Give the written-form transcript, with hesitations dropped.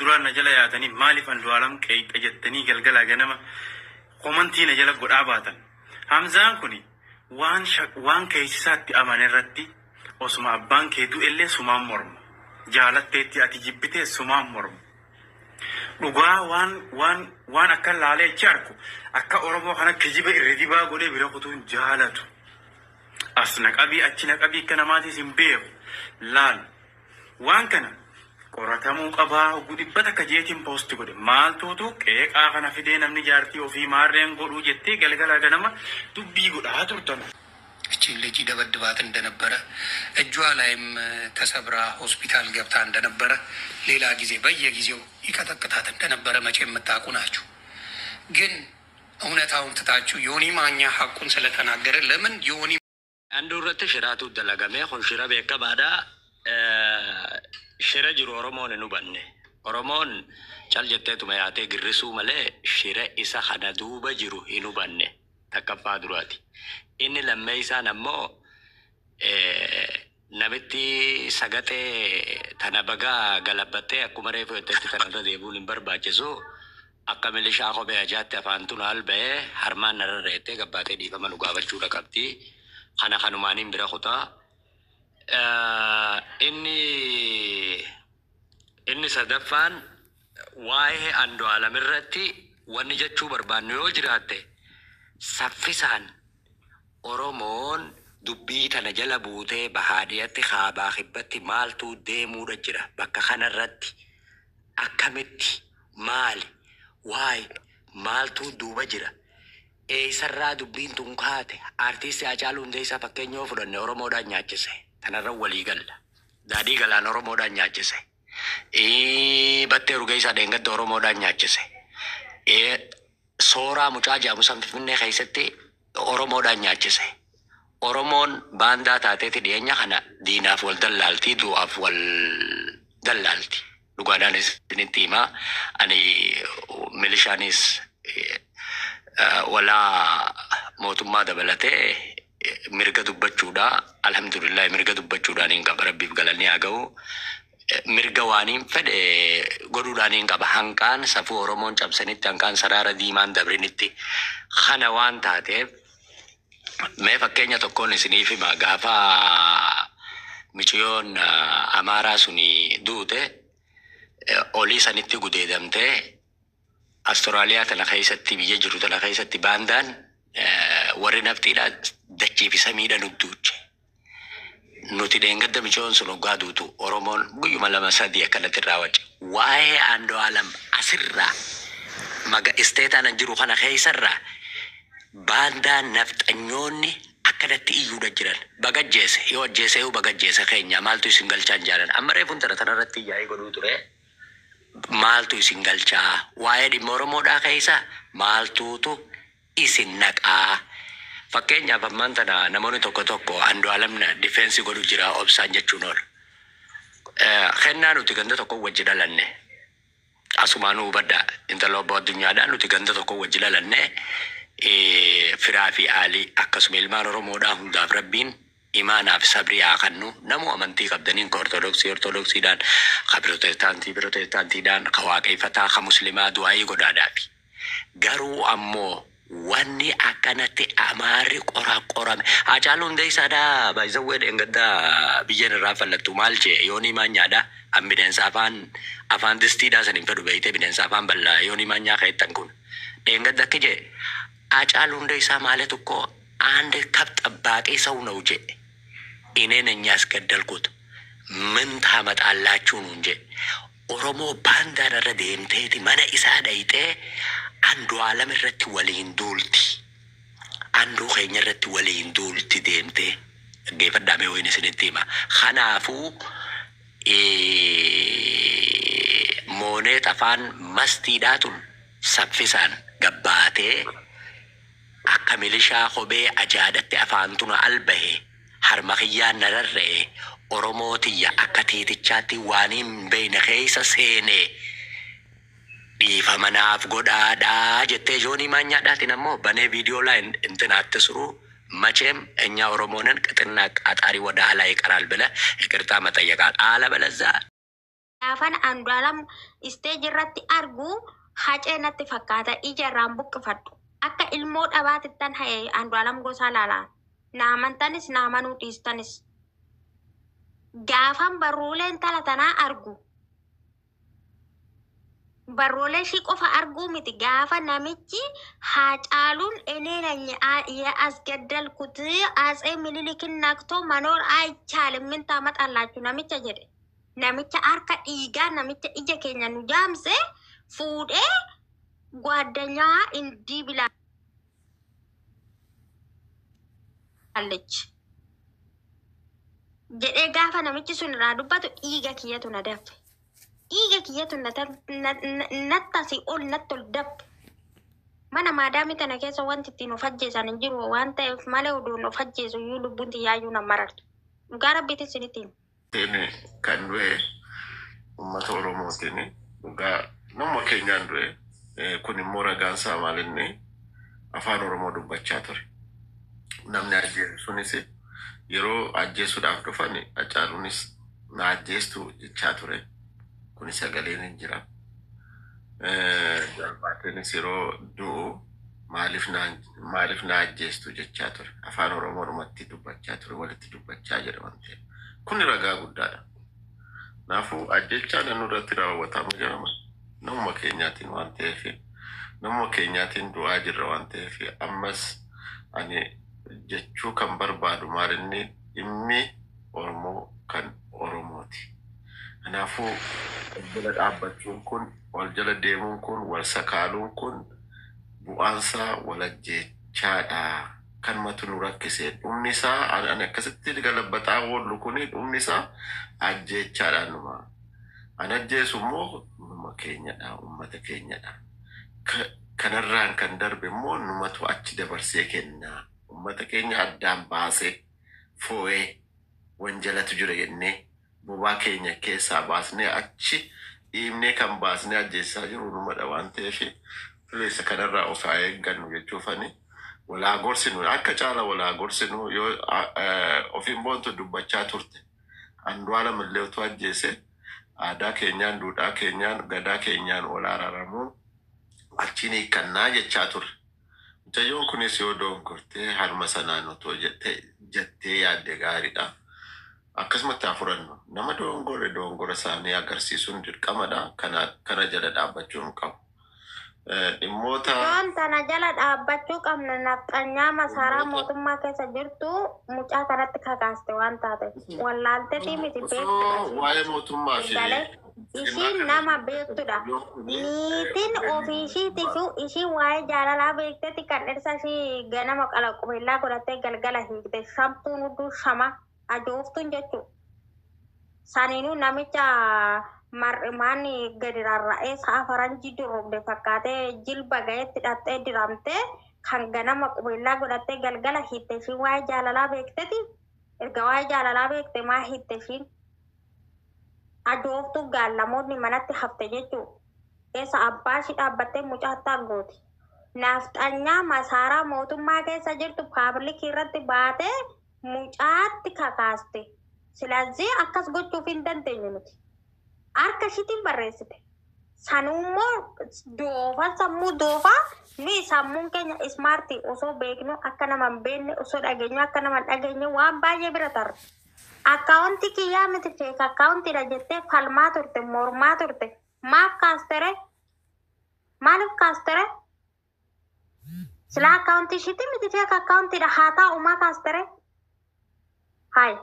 duraan na jala yaatanii maaliif Andu'aalam qeeqa jettanii galgala ganama komantii na jala godhaa baatan. Hamzaan kuni waan keessisaatti amane irratti osuma abbaan keetu illee sumaan mormu. Jaalatteetti ati jibbitee sumaan mormu. Dhugaa waan akka laalee charku akka Oromoo kana kijiba irra dibaa godhee bira kutuun jaalatu. As naqabii achi naqabii akka namaatis hin beeku. Laal waan kana qoratamuu qabaa gudibbata akka jeetiin poosti godhe maaltuutu qeeqaa kana fidee namni jaartii ofii maarreen godhuu jettee galgala ganama dubbii godhaa turtan. እቺን ልጅ ደበድባት እንደነበረ እጇ ላይም ተሰብራ ሆስፒታል ገብታ እንደነበረ ሌላ ጊዜ በየጊዜው ይቀጠቅጣት እንደነበረ መቼ የምታውቁ ናችሁ። ግን እውነታውን ትታችሁ ዮኒ ማኛ ሐቁን ስለተናገረ ለምን ዮኒ አንዱረት ሽራቱ ደለገመ ሆንሽራ በከባዳ ሽረ ጅሩ ኦሮሞን ኑበነ ኦሮሞን ጫልጀቴቱ ማያቴ ግርሱ መለ ሽረ ኢሳ ሐዳዱ በጅሩ ይኑበነ ተከፋ ድሯቲ inni lammeessaan ammoo namitti sagatee tana bagaa galabbattee akkuma reefu itti kanarra deebuun hin barbaachisu akka milishaa kophee ajaatti afaantuun alba'ee harmaan narra reettee gabbaatee dhiifama nu gaafachuudha qabdi. Kana kanumaaniin bira kutaa inni sadaffaan waa'ee Andu'aalam irratti wanni jechuu barbaannu yoo jiraatte saffisaan Oromoon dubbii tana jala buutee bahaadiyatti kaabaa kibbatti maaltu deemuudha jira bakka kanarratti akkamitti maali waay maaltu duuba jira eessarraa dubbiin tun kaate artiistii Hacaaluu Hundeessaa fakkeenyaa fudhanne Oromoodhaan nyaachise tanarra walii galla daadhii galaan Oromoodhaan nyaachise battee Rugeessaa Dheengadda Oromoodhaan nyaachise sooraa mucaa jedhamu san Finfinnee keessatti Oromoodhaan nyaachise. Oromoon baandaa taateeti dhiyeenya kana diinaaf wal dallaaltii du'aaf wal dallaalti. Dhugaadhaanis isinitti himaa ani milishaanis walaa mootummaa dabalatee mirga dubbachuudha. Alhamdulillah mirga dubbachuudhaan hin qaba rabbiif galanni haa ga'u. Mirga waaniin fedhe godhuudhaan hin qaba. Hanqaan safuu Oromoon cabsanitti hanqaan saraara diimaan dabrinitti kana waan taateef mee fakkeenya tokkoon isiniif hima gaafa michiyoon Amaaraa suni duute olii sanitti gudeedamtee Astiraaliyaa tana keessatti biyya jiru tana keessatti baandaan warri naftiidhaa dachiifisa miidha nudduuche. Nuti dheengadda michiyoon sun hoggaa duutu Oromoon guyyuma 2-3 akkanatti irraa wacce. Waa'ee Andu'aalam asirraa maga isteetaan jiru kana keessarraa baandaan nafxanyoonni akkanatti iyyuudha jiran bagajjeese yoo ajjeese yoo bagajjeese keenya maaltu isin galchaan jaalan amma reefuun tanarratti yaa'ii godhuu ture maaltu isin galchaa waa'ee dhimma Oromoodhaa keessa maaltuutu isin naqaa fakkeenyaaf ammaan tana namoonni tokko Andu'aalam difeensi godhu jira obsaan jechuun oolu kennaa nuti ganda tokko wajji dhalanne asumaanuu badda intala obbo addunyaadhaan nuti ganda tokko wajji dhalanne firaa fi aalii akkasuma ilmaan Oromoodhaa hundaaf rabbiin imaanaaf sabrii haa kennu namu amantii qabdaniin ka ortodoksiidhaan ka pirootestaantiidhaan ka waaqeffataa ka muslimaa du'aayii godhaadhaafi garuu ammoo wanni akkanatti amaarri qorame Hacaaluu Hundeessaadhaa baay'isawwee dheengaddaa biyyan irraa fallattu maal jee yoonii maanyaadhaa bineensa afaan distiidhaa saniin fedhu beeytee bineensa afaan bal'aa yoonii maanyaa ka'ettan kun dheengadda akka jee Hacaaluu Hundeessaa ማለት እኮ አንድ ከብት ጠባቂ ሰው ነው ጀ እኔን ያስገደልኩት ምን ታመጣላችሁ ነው እንጂ ኦሮሞ ባንዳ ደረ ደምቴቲ ማነ ኢሳ ዳይጤ Andu'aalam irratti waliin duulti Anduu keenya irratti waliin duulti deemte geeffadhaamee ho'iin isinitti hima kanaafuu moonee afaan mastiidhaatun saffisaan gabbaatee akka milishaa kophee ajaadatti afaantuna albahe harma kiyyaan nararree Oromootiyya akka tiitichaatti waaniin beeyna keessa seenee dhiifamanaaf godhaadhaa jettee joonii maanyaadhaatiin ammoo banee viidiyoo laa intinaatti suruu መቼም እኛ ኦሮሞንን ቅጥና ቃጣሪ ወደ ኋላ ይቀራል ብለ ይቅርታ መጠየቃል አለበለዚያ Gaafan Andu'aalam isteejii irratti argu hacee natti fakkaata ija irraan buqqifadhu. Akka ilmoo dhabaatittan ha'e Andu'aalam Gosaa laalaa. Na amantanis na amanuu dhiistanis. Gaafan barruulee intala tanaa argu. Barruulee ishii qofa arguu miti gaafa namichi Haacaaluun እኔ ያስገደልኩት አፄ ምኒልክን ነክቶ መኖር አይቻልም ምን ታመጣላችሁ namicha jedhe. Namicha harka dhiigaa namicha ija keenya nu jaamse fuudhee ጓደኛዋ እንዲህ ብላለች jedhee gaafa namichi sun irraa dubbatu dhiiga kiyyatu na dafe. Dhiiga kiyyatu nattasi ol natti ol dabbe. Mana maadaamii tana keessa wanti ittiin of ajjeesan hin jiru waan ta'eef malee oduun of ajjeesu iyyuu lubbuun tiyyaayyuu na marartu. Dhugaa rabbiitiin sinittiin. Kan du'e uummata Oromootiin dhugaa nama keenyaan du'e kun immoo ragaan isaa maalinni afaan Oromoo dubbachaa ture. Namni ajjeesu sunis yeroo ajjeesuudhaaf dhufan Hacaaluunis na ajjeestu jechaa ture. Kun sagaleen hin jira. Jalbaateenis yeroo du'u maaliif na ajjeestu jechaa ture. Afaan Oromoodhumatti dubbachaa ture walitti dubbachaa jedhaman ta'e. Kun ragaa guddaadha. Naafuu ajjechaan nurratti raawwatamu jedhama. Namuma keenyaatiin waan ta'eef namuma keenyaatiin du'aa jirra waan ta'eef ammas ani jechuu kan barbaadu maalinni dhimmi Oromoo kan Oromooti. Kanaafuu wal dhaabbachuun kun wal jala deemuun kun wal sakaaluun kun bu'aansaa wal ajjechaadha. Kan matu nu rakkisee dhumni isaa ani akkasitti galabbataa oolu kun dhumni isaa ajjechaadha numa. Ani ajjeesu immoo numa keenyadha uummata keenyadha. Kanarraan kan darbe immoo numatu achi dabarsee kenna. Uummata keenya addaan baasee foo'ee wanjalatu jira jennee bobaa keenya keessaa baasnee achi dhiibnee kan baasnee ajjeessaa jiru numadha waan ta'eef fileessa kanarraa of haa eeggannu jechuufani. Walaa gorsinu akka caala walaa gorsinu yoo ofiin boontu dubbachaa turte Andu'aalam illee utuu ajjeese aadaa keenyaan duudhaa keenyaan gadaa keenyaan wal araaramuun achiin hiikkannaa jechaa turre. Mucayyoon kunis yoo dogongortee harma sanaan otoo jettee yaadde gaariidha. Akkasumatti hafurannu nama dogongora isaanii agarsiisuun dirqamadha. Kana jala dhaabbachuun qabu. Dhimmoota tana jala dhaabbachuu qabna nafxanyaa masaraa mootummaa keessa jirtu mucaa kanatti kakaaste waan taate wallaalteetii miti beektu waa'ee mootummaa fi ishiin nama beektudha. Niitiin ofiishiitifu ishiin waa'ee jaalalaa beekteeti kan dhirsa ishii ganama qalaqqubellaa godhattee galgala hiikte shamtuun hudduu shama ajooftuun jechuu saniinuu namicha mar'imaan gadi rarra'ee sa'a faranjii durubde fakkaatee jilba ga'eetti hidhattee diramtee kan ganama qubellaa godhattee galgala hiitte ishiin waa'ee jaalalaa beekteeti. Erga waa'ee jaalalaa beekte maa hiitte ishiin ajooftu gaallamoonni manatti hafte jechuu keessa abbaa ishii dhaabbattee mucaatti angooti. Nafxanyaa masaaraa mootummaa keessa jirtu paablikii irratti baatee mucaatti kakaaste. Silazii akkas gochuuf hin dandeenyu nuti. Harka ishiitiin barreessite. Sanummoo doofa sammuu doofaa ni sammuun keenya ismaartii osoo beeknu akka nama hin beekne osoo dhageenyu akka nama hin dhageenye waan baay'ee bira tarra. Akkaawuntii kiyyaa miti feek akkaawuntiidha jettee falmaa turte mormaa turte maaf kaastere maaliif kaastere sila akkaawuntii ishiitii miti feek akkaawuntiidha haa ta'u maa kaastere. Hai.